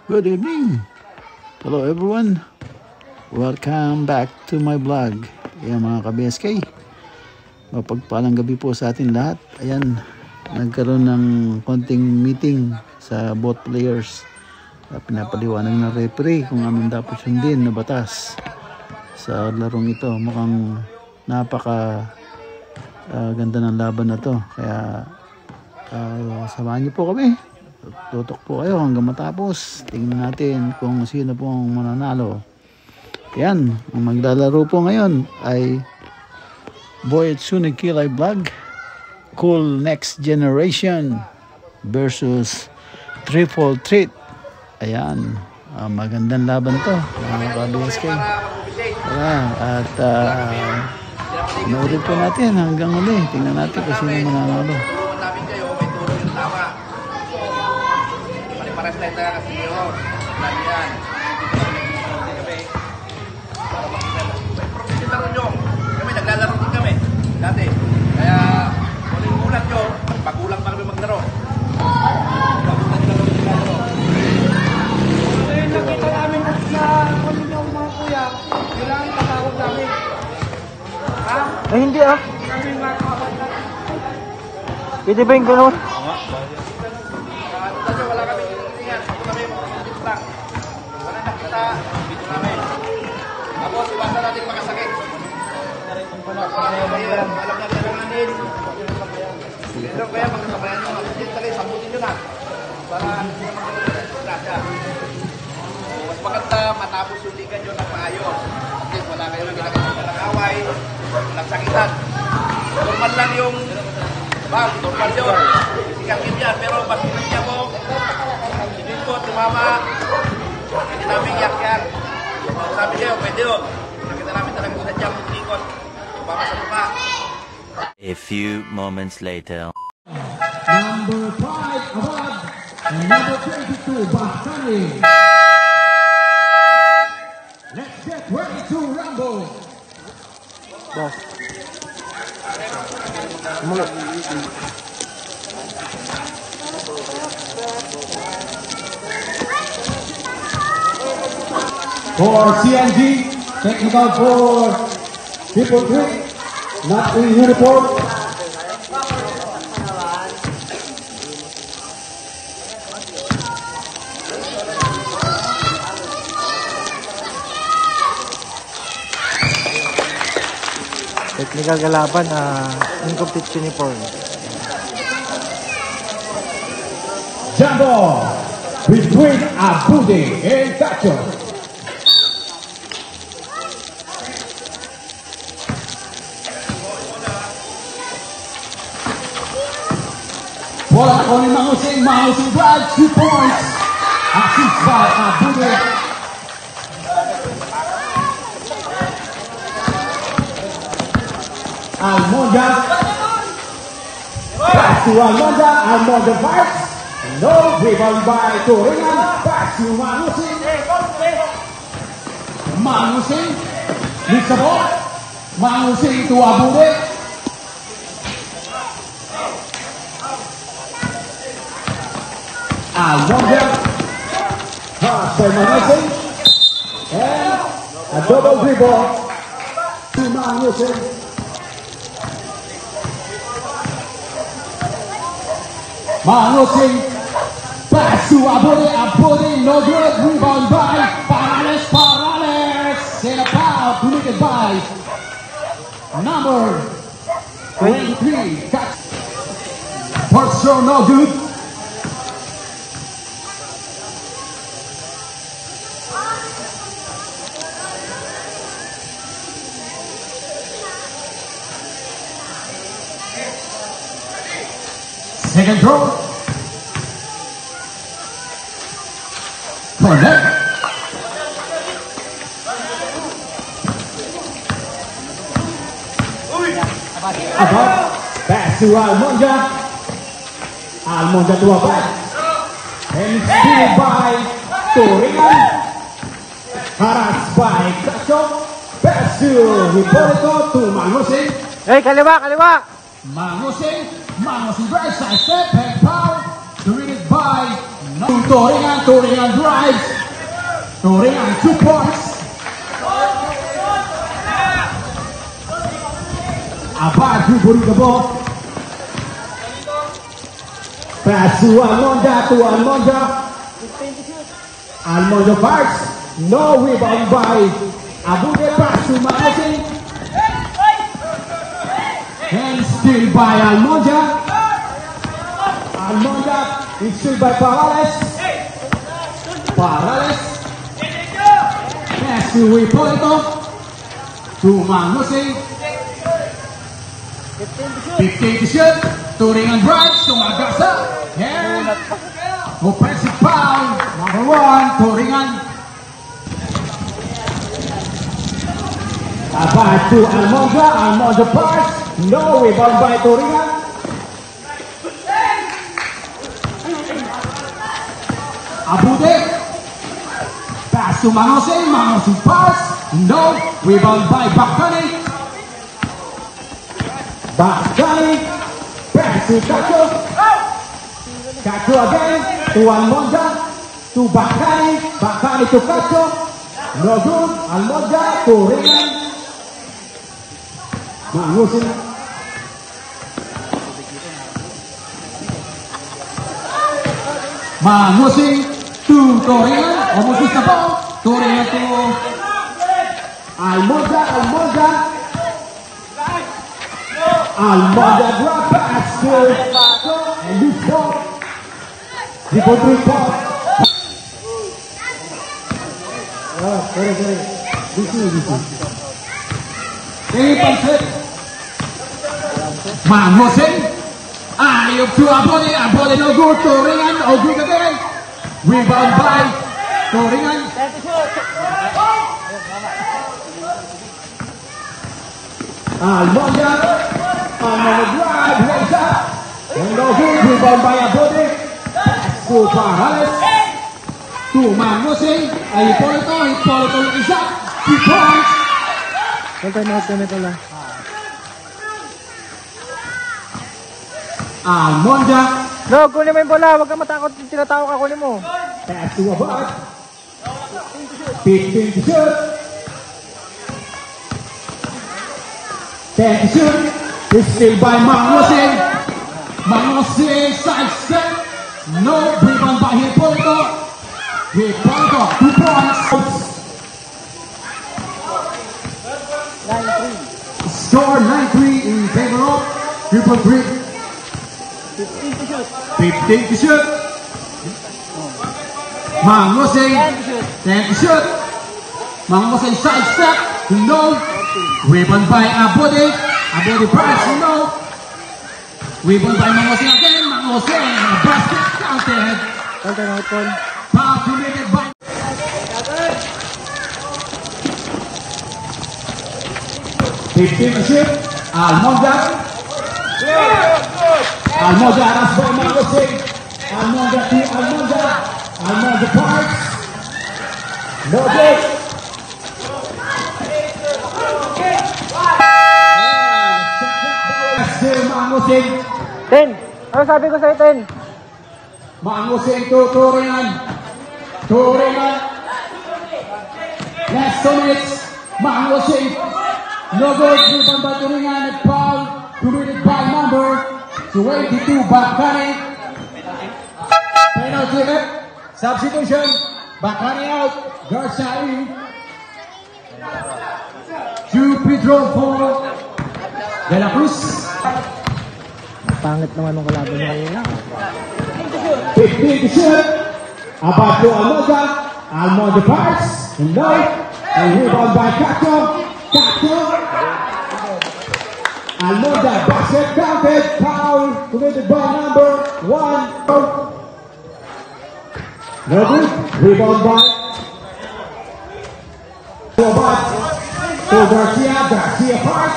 Good evening. Hello everyone. Welcome back to my vlog. Ayan mga ka-BSK. Mapagpalang gabi po sa atin lahat. Ayan, nagkaroon ng konting meeting sa both players. Pinapaliwanag ng referee kung anong dapat sundin na batas sa larong ito. Mukhang napaka ganda ng laban na to. Kaya samahan niyo po kami. Tutok po kayo hanggang matapos. Tingnan natin kung sino po ang mananalo. Yan, ang maglalaro po ngayon ay Boy Etsune Kilay Vlog Cool Next Generation versus Triple Treat. Ayan, magandang laban to mga ka-BSK. At pinaulit po natin hanggang uli. Tingnan natin kung sino mananalo. Pares tayo tayo kasi yun. Lalian. Para makita lang. Professional rin yun. Kami naglalaro din kami. Dati. Kaya uling ulat nyo. Pag-ulang pa kami maglaro. Ngayon nakita namin na kung yung mga kuya, yun lang ang tatawag namin. Ha? Ay hindi ah. Kami mga kapatid natin. Pwede ba yung gano'n? Wala kami iniingan. Ito kami mga lang. Wala nakita. Dito namin. Tapos iwasan natin makasakit. Alam natin ang anin. Pero kaya magkasabayan nyo. Hindi talaga sambutin nyo na. Para hindi naman magkakasya. Mas maganda matapos yung ligan nyo ng maayos. Kasi wala kayong ginagawa ng away. Walang sakitan. Normal lang yung bang, normal yun. Sikangin yan. Pero mas pinagya mo. Hindi ko tumama. Pwede namin yak-yak. Sabi niyo, pwede yun. Nakita namin talagang sadyang ikot. Tumama sa mukha. A few moments later. Number 5, Abad, and number 22, Bastani. Let's get ready to rumble. Boss. Mulot. For CNG, technical for Triple Treat, not in uniform. Technical kalaban, incomplete uniform. Jumbo between Abude and Tacho. Bola on Mahusing Brad, 2 points. Assist by Abude. Almonda. Back to Almonda. Almonda fights. No rebound by Turingan. Pass to Manusing. Manusing. Leads the ball. Manusing to Abude. Almonda. Pass by Manusing. And a double dribble to Manusing. Manusing. Pass to Abude. Abude. No good. Rebound by Parales. Parales. And a foul committed by number 23. First throw no good. Second throw. Connect. Abad. Pass to Almonda. Almonda to Abad. And steal by Turingan. Harass by Cacho. Pass to Hipolito to Manusing. Hey, kaliwa, kaliwa! Manusing. Manusing right side step. Head foul. Doing it by Turingan. Turingan drives. Turingan 2 points. Abad dribble the ball. Pass to Almonda, to Almonda. Almonda fires. No rebound by Abude. Pass to Manusing. And still by Almonda. Almonda is still by Parales. Parales. Pass to Hipolito. To Manusing. 15 to shoot. Turingan drives to Magasa. And offensive foul. Number 1, Turingan. Abad to Almonda. Almonda pass. No rebound by Turingan. Abude. Pass to Manusing. Manusing pass. No rebound by Bakani. Bakani, pass to Cacho. Cacho again to Almonda, to Bakani. Bakani to Cacho. No good. Almonda to Ringan. Manusing. Manusing to Turingan. Almost is the ball. Turingan to Almonda. Almonda. Almonda drop pass to and this ball. Dribble 3 ball. Sorry. This is. Pansit. Manusing. Ayup to Abude. Abude no good. Turingan. No good again. Rebound by Turingan. Almonda. Almonda drive. Raise up. And no good. Rebound by Abude. Pass to Parales. To Manusing. Hipolito is up. 2 points. Ganito lang. Almonda. No, kunin mo yung bola. Huwag kang matakot. Tinatawag ka, kunin mo. Pass to Abad. 15 to shoot. 10 to shoot. It's still by Manusing. Manusing side step. No rebound by Hipolito. Hipolito 2 points. Score 9-3 in favor of Triple Creek. 15 to shoot. Manusing 10 to shoot. Manusing side step. No. Rebound by Abude. Abude pass. No. Rebound by Manusing again. Manusing. Basket counted. Foul committed by 15 to shoot. Almonda. Almonda has by Manusing. Almonda to Almonda. Almonda parts. No good. Mangusing. 10. Ano sabi ko sa'yo, 10? Mangusing to Turingan. Turingan. Last 2 minutes. Mangusing. No good. Rebound by Turingan. A foul committed by number 22 Bakani. Penalty hit. Substitution. Bakani out. Garcia in. To Pedro for De La Cruz. Pangit naman ng kalaban niya ngayon. 15 to shoot. About to Almonda. Almonda pass. No. And rebound by Cato. Cato. Almonda basket counted. Foul committed by number 1. No good. Rebound by Sobat. To Garcia. Garcia pass.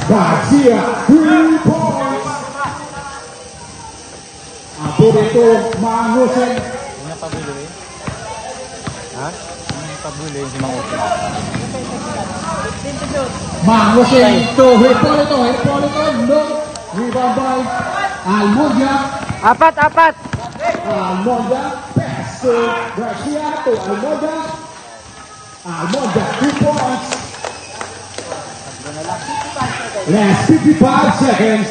Garcia 3 points. Ako dito, Mangusing. Hindi na pabuli. Ha? Hindi na pabuli si Mangusing. Mangusing to Hipólito. Hipólito, no. Rebound by Almonda. Apat. Almonda, pass to Garcia to Almonda. Almonda, 2 points. Last 55 seconds.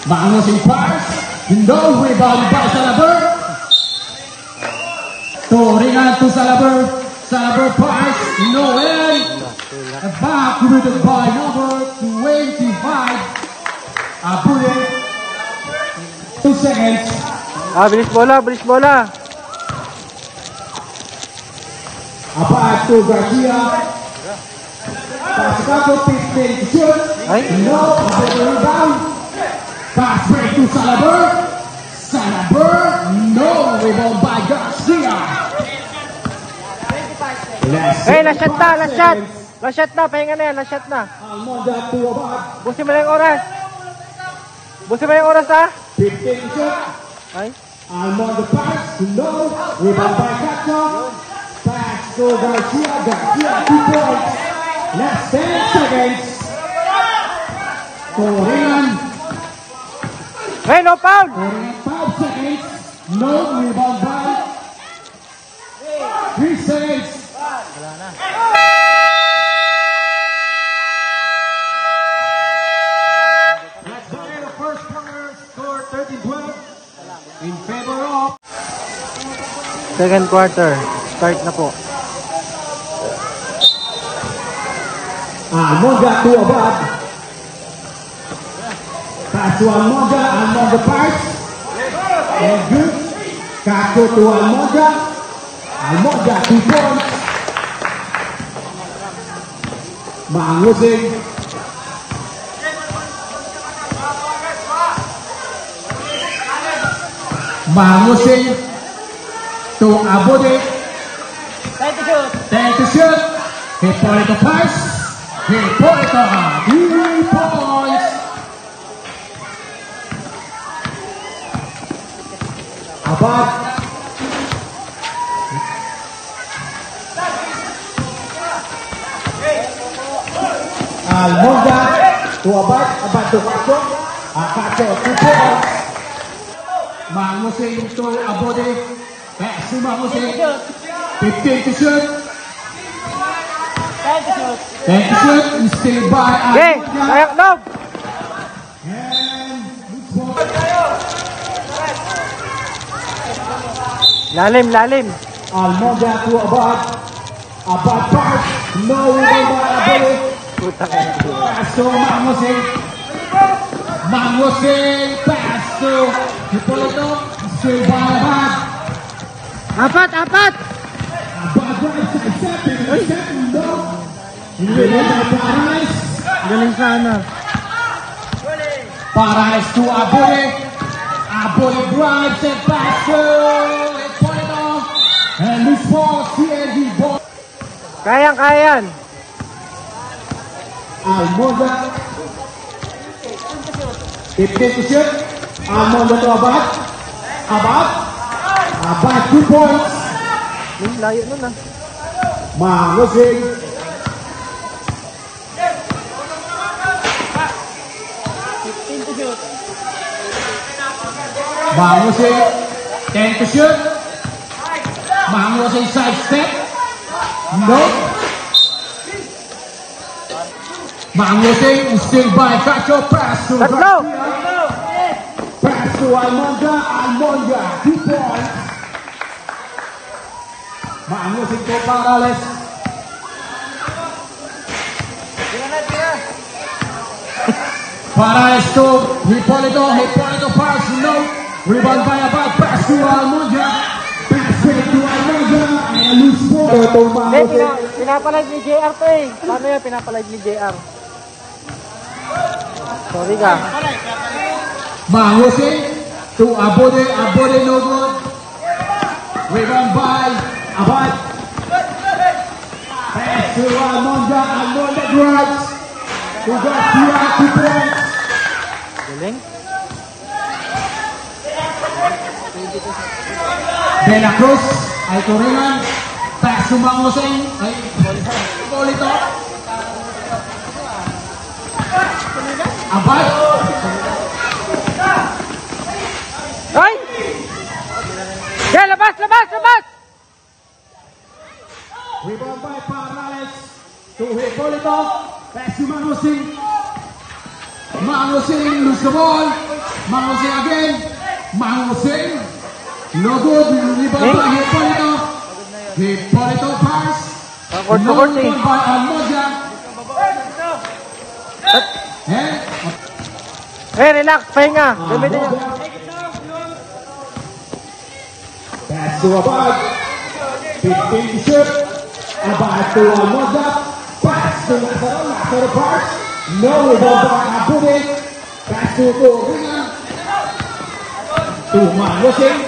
Mangusing pass. No rebound by Salaber. Turingan to Salaber. Salaber pass. No end. Back committed by number 25. Abule. 2 seconds. Bilis bola. Back to Garcia. Pass Cato, 15 to shoot. Ay. No, rebound. Pass break to Salaber. Salaber, no rebound by Garcia. Last shot na. Pahinga na yan. Last shot na. Almonda to Abad. Busin mo na yung oras. Ha? 15 to shoot. Ay. Almonda pass. No rebound by Cato. Pass to Garcia. Garcia 2 points. Last 10 seconds. Turingan. Hey, no foul. 5 seconds. No rebound by 3 seconds. Let's go in the first quarter. Score 13-12 in favor of Second quarter. Start na po. Almonda to Abad. Pass to Almonda. Almonda pass. And good. Cato to Almonda. Almonda 2 points. Mangusing. Mangusing to Abode. Time to shoot. Hipólito pass. Hipólito 3 points. Abad. Almonda to Abad. Abad to Cato. Cato 2 points. Mangusing to Abode. Pass to Mangusing. 15 to shoot. 10 to shoot. And stay by Okay, Almonda. kayak dog. And Lalim. Almonda to Abad. Abad pass. No rebound by Abode. Putang ina. Pass to Mangusing. Mangusing pass to Hipólito. Stay by Abad. Apat. Abad drives to the second. No. Rebound by Paranes. Galing sana. Paranes to Abode. Abode drives and pass to Hipólito. And this ball, CND ball. Kayang. Almonda. 15 to shoot. Almonda to Abad. Abad 2 points. Layo nun ah. Mangusing. Mangusing. 10 to shoot. Mangusing side step. No. Mangusing still by Cacho. Pass to Tatlo! Pass to Almonda. Almonda 2 points. Mangusing to Parales. Parales to Hipolito. Hipolito pass. No. Rebound by Abad. Pass to Almonda. Pass to Almonda. And loose ball. Itong Mangusing. Pinapalive ni JR to eh. Paano yan pinapalive ni JR? Sorry ka. Mangusing to Abode. Abode no good. Rebound by Abad. Pass to Almonda. Almonda drives. To Garcia. 2 points. Galing. De La Cruz ay turingan. Pass to Mangusing. Ay Hipolito. Abad. Ay! Yeah, labas! Rebound by Parales to Hipolito. Pass to Mangusing. Mangusing lose the ball. Mangusing again. Mangusing. No good. Rebound by Hipolito. Hipolito pass. Court to court eh. By Almonda. Relax, pahinga. Gamitin niya. Pass to Abad. 15 to shoot. Abad to Almonda. Pass to Lazaro. Lazaro pass. No rebound by Abode. Pass to Ringan. To Mangusing.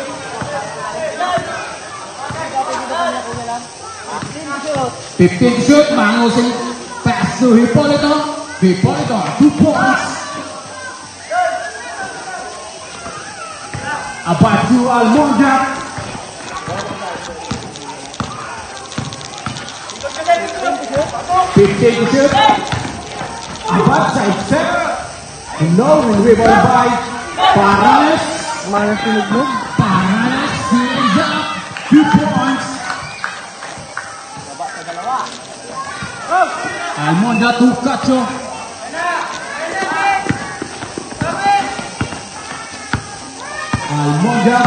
15 to shoot. Mangusing. Pass to Hipolito. Hipolito 2 points. Abad to Almonda. 15 to shoot. Abad side step. No rebound by Parales. Mana sunod mo? Parales fills up 2 points. Almonda to Cacho. Almonda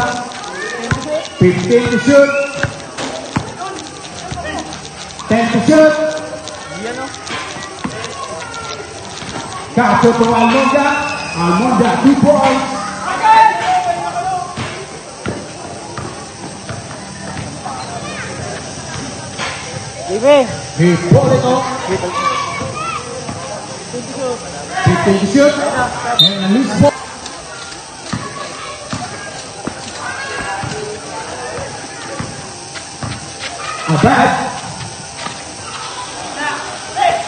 15 to shoot. 10 to shoot. Cacho to Almonda. Almonda 2 points. Libe! Hipolito 15 to shoot. And a loose ball. Abad.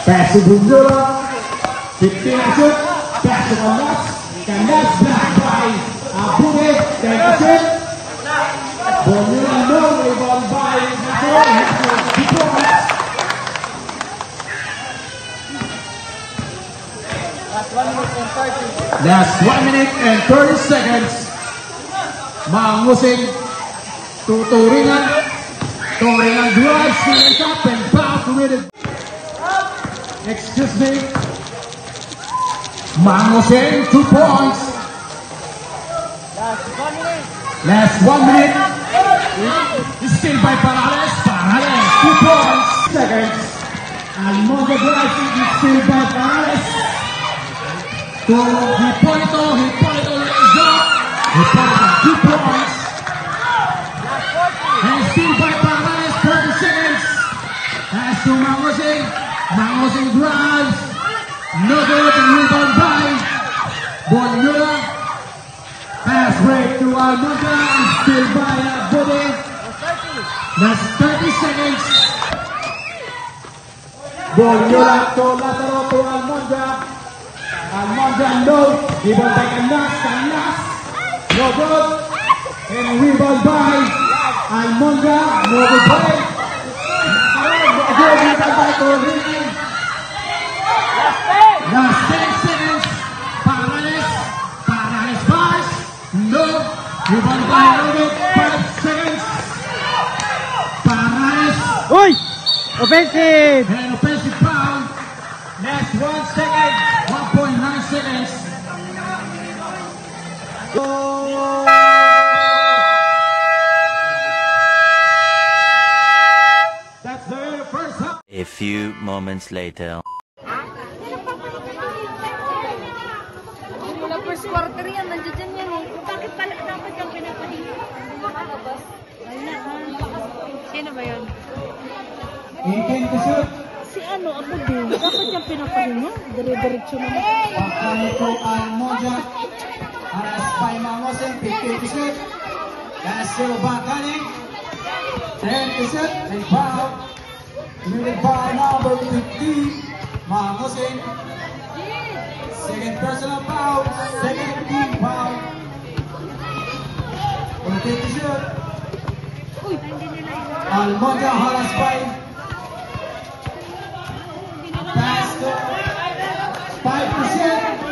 Pass to Bundura. 15 to shoot. Pass to Candas. Candas blocked by Abode. 10 to shoot. Bundura no rebound by Nathan. Last 1 minute and 30 seconds. Mangusing to Turingan. Turingan drives to the top and back with it. Excuse me. Mangusing 2 points. Last 1 minute. Still by Parales. Parales 2 points. Seconds. Almonda drives it. Still by Parales. To Hipolito. Hipolito is up. Hipolito 2 points. And still by Parales. 30 seconds. Pass to Mangusing. Mangusing drives. No good. Rebound by Bonilla. Pass break to Almonda. Still by Abode. That's 30 seconds. Bonyola to Lazaro to Almonja. Almonja no. Rebound by Canas. Canas. No good. And rebound by Almonja. No good play. Rebound by Torrigan. Last 10 seconds. Parales. Parales pass. No. Rebound by Robert. 5 seconds. Parales. Uy! Offensive! And offensive foul. Next 1 second. 1.9 seconds. That's the first half. A few moments later. Mula first quarter yan, nandiyan yan eh. Bakit pala dapat yung pinapahinga? Makalabas. Wala ha. Sino ba yun? 18 to shoot. Si ano, ako din. Dapat yung pinapahinga. Dire-diretso naman. Pakano to Almonja. Aras by Mamosen. 15 to shoot. That's still Bakani. 10 to shoot. And foul. Committed by number 15. Mamosen. Second personal foul. Second team foul. 15 to shoot. Almonja halas by pass to 5%.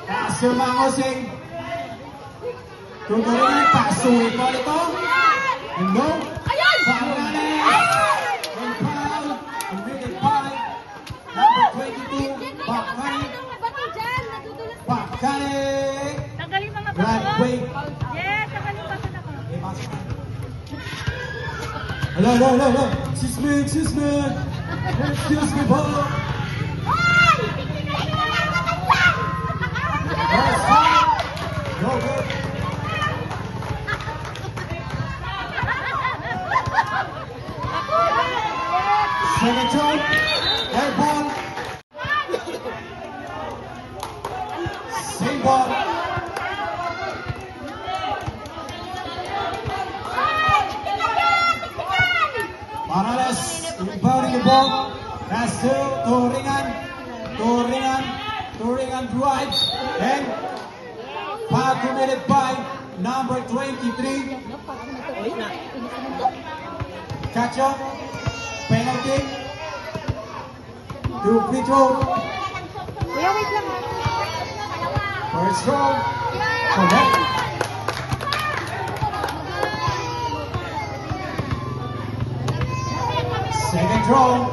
Pass to Mangosing. Tutuloy, pass to Hipólito. And go. Parales. And foul. Committed by number 22, Bakani. Bakani. Tanggalin mga Right bato. wing. Yes, tanggalin bato na ko. Hello. Excuse me. Excuse me, bro. First foul. No good. Second shot. Air ball. Same ball. Parales rebounding the ball. That's still Torringan drives and foul committed by number 23. Catch up. Penalty. 2 free throw. Kuya, wait lang. First throw. Correct. Second throw.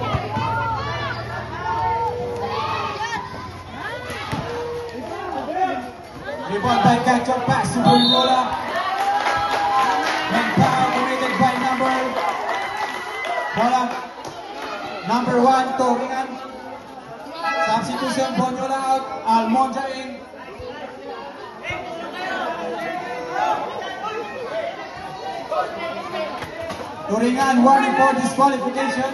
Rebound by catch-up pass to Bonyola. And foul committed by number 1, Torringan. Substitution, Bonyola out. Almonja in. Torringan warning for disqualification.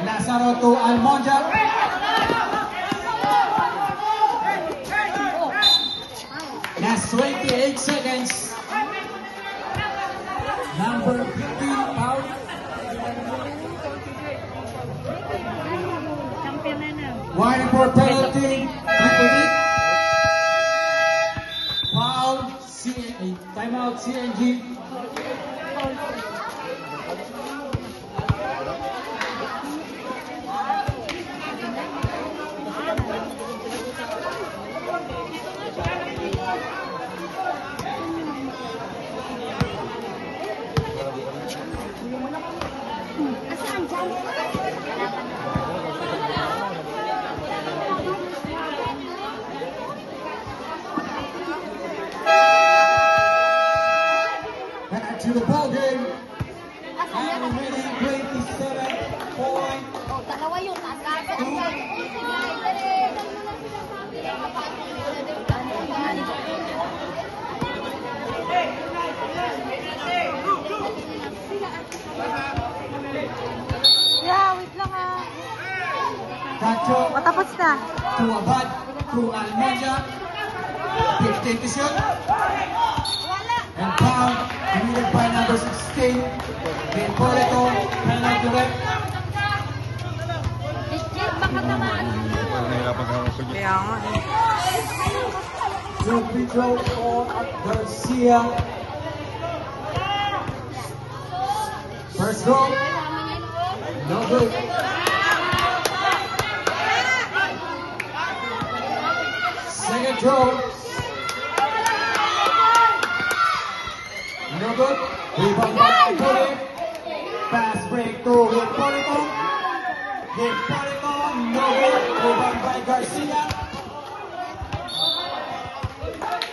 Lazaro to Almonja. That's 28 seconds. Number 15 foul. Champion na na. Warning for penalty. Foul. Timeout CNG. Back to the ball game. And remaining 27 points. Dalawa yun. Yeah, wait lang ah. Cacho Matapos na. to Abad. to Almonja. 15 to shoot. And foul committed by number 16. Hipólito, penalty red. Legit, baka tamaan. Kaya nga eh. Two free throw for Garcia. First throw, no good. Second throw, no good. Rebound by Hipólito. Pass break to Hipólito. Hipólito, no good. Rebound by Garcia.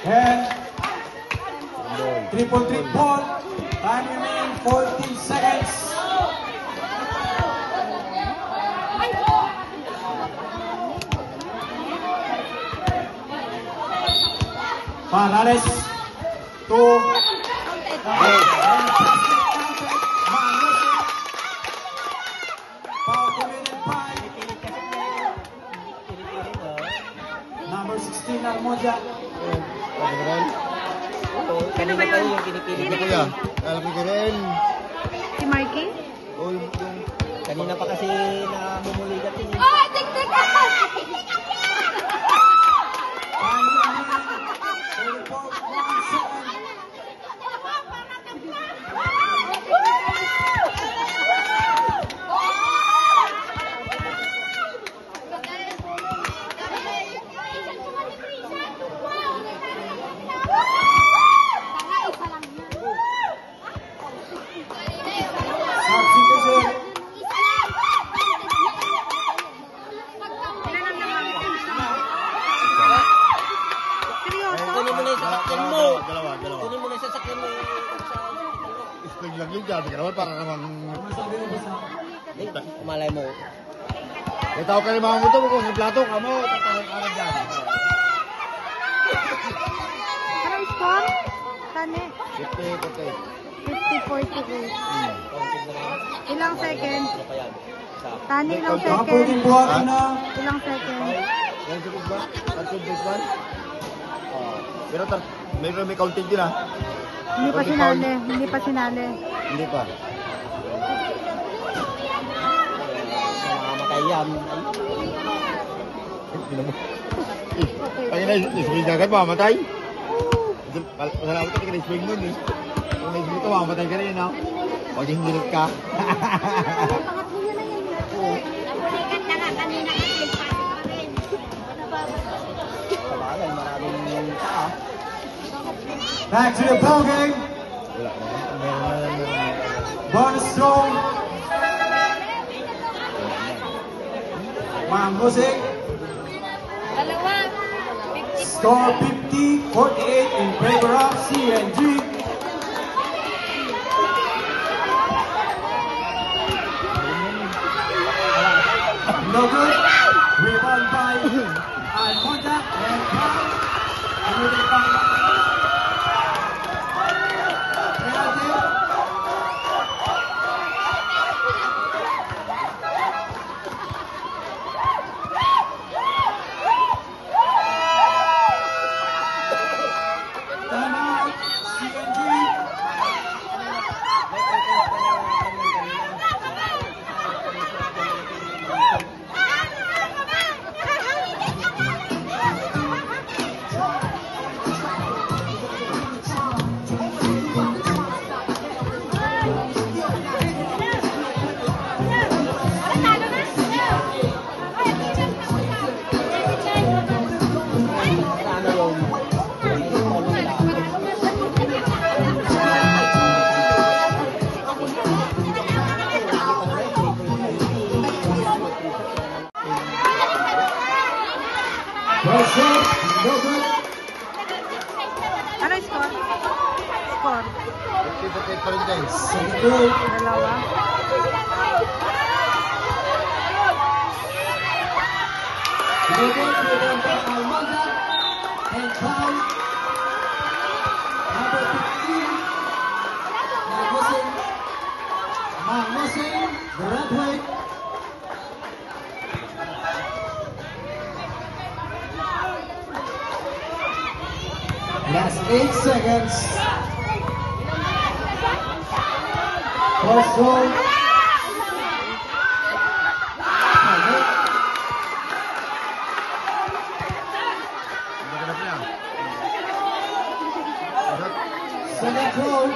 And 3-point ball. Time remaining 14 seconds. Panales to number 16 Almonja. Sino ba yun? Sino yun? Alam ko rin. Si Marky? O yung kanina pa kasi namumuligat yun. Oh, tik-tik! Lang yung gabi ka naman para namang malay mo. Itaw ka rin mga muto mo kung yung plato ka mo, tatawag ka rin dyan. Anong score? Tane? 50-48. Ilang second? Tane, ilang second? Ilang second? Yan sa ba? At sa baseball? Pero may counting din ah. Hindi pa sinali. Hindi pa sinali. Hindi pa. Mamamatay yan. Pagin na swing agad, mamamatay. Masalamat ka na swing nun eh. Kung na-swing ka, mamamatay ka rin, no? Pag hingilit ka. Nabulikat na nga kanina kasi pasok pa rin. Sabagay, maraming yung taa. Back to the ball game. Bonus throw. Mangosing. Dalawa. Score 50-48 in favor of CNG. No good. Rebound by Almonja and foul. Committed by penalty. Timeout, CNG. Ano yung score? Score. 50-48 pa rin guys. Dalawa. And foul. Number 15. Mangosing, the red weight. 8 seconds. First roll. Second roll.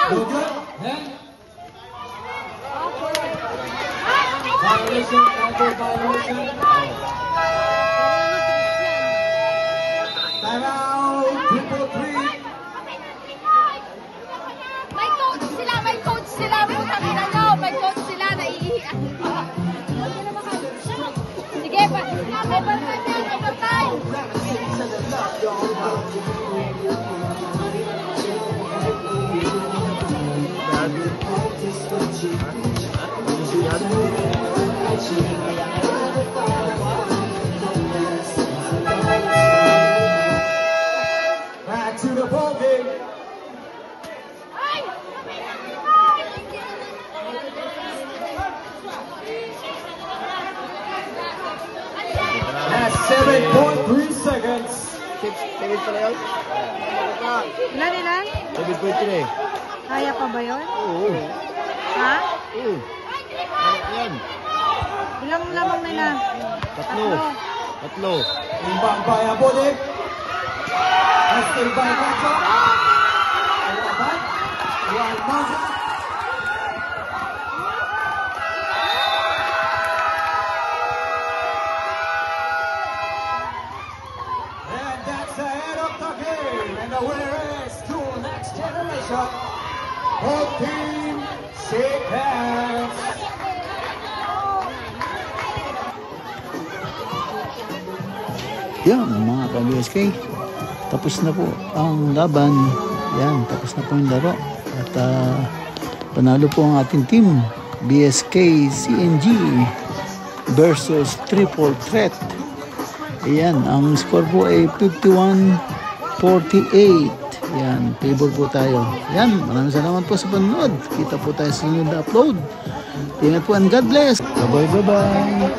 No good. Then. Violation, anti-violation. Time out. 2-3. May coach sila, may coach sila. May coach sila, naiiyak. Sige, overtime. Back to the ball game. Last 7.3 seconds. 7 pala yun? Ilan? 7.3 eh. Kaya pa ba yun? Oo. Ha? Oo. Yan. Ilang lamang nila? Tatlo. Imbang by Abodik. Still by Kanto. One Mountain. And that's the end of the game. And the winner is to Next Generation. Both teams shake hands. Yan mga ka-BSK, tapos na po ang laban. Yan, tapos na po yung laro. At panalo po ang ating team, BSK CNG versus Triple Threat. Ayan, ang score po ay 51-48. Yan, favor po tayo. Yan, maraming salamat po sa panonood. Kita po tayo sa sunod na upload. Ingat po and God bless. Bye-bye.